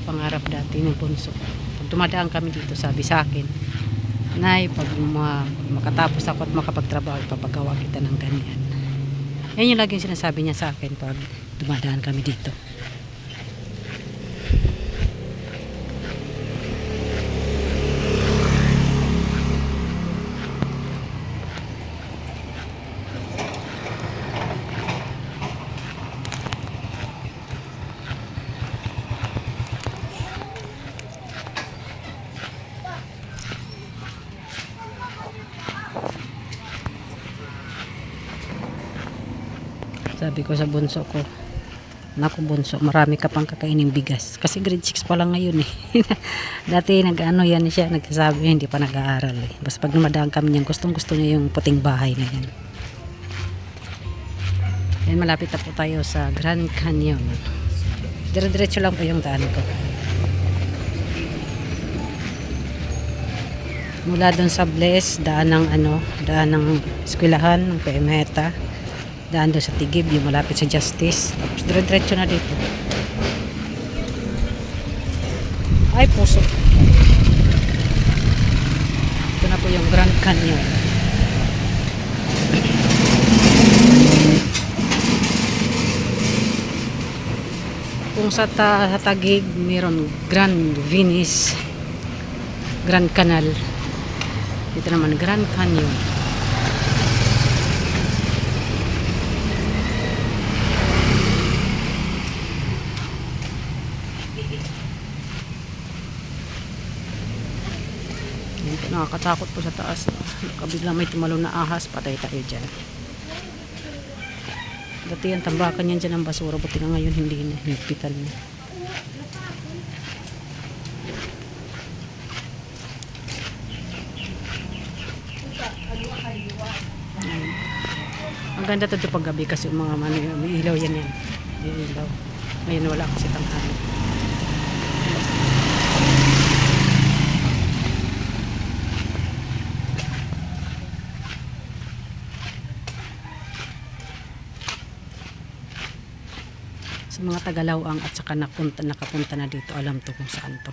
pangarap dati ng bunso. Pag dumadaan kami dito, sabi sa akin, Nay, pag makatapos ako at makapagtrabaho, ipapagawa kita ng ganyan. Yan yung laging sinasabi niya sa akin pag dumadaan kami dito. Sabi ko sa bunso ko, naku bunso, marami ka pang kakaining bigas. Kasi grade 6 pa lang ngayon eh. Dati nag-ano yan siya, nagsasabi hindi pa nag-aaral eh. Basta pag dumadaan kami niyan, gustong gusto niya yung puting bahay na yan. Yan, malapit na po tayo sa Grand Canyon. Dire-diretso lang po yung daan ko. Mula doon sa Bless, daan ng eskwelahan, ng Pemeta. Daan doon sa Tigib, yung malapit sa Justice. Tapos dire-diretso na dito. Ay, puso. Ito na po yung Grand Canyon. Kung sa Taguig, mayroon Grand Venice, Grand Canal. Dito naman, Grand Canyon. Nakakatakot po sa taas. Kabigla may tumalon na ahas, patay tayo dyan. Dati yan, tambakan yan dyan ng basura. Buti na ngayon hindi na, higpitan na. Ang ganda ito pag gabi kasi yung mga may ilaw yan. May ilaw. Ngayon wala kasi tanghali. Sa mga Tagalawang at saka nakapunta na dito, alam to kung saan to.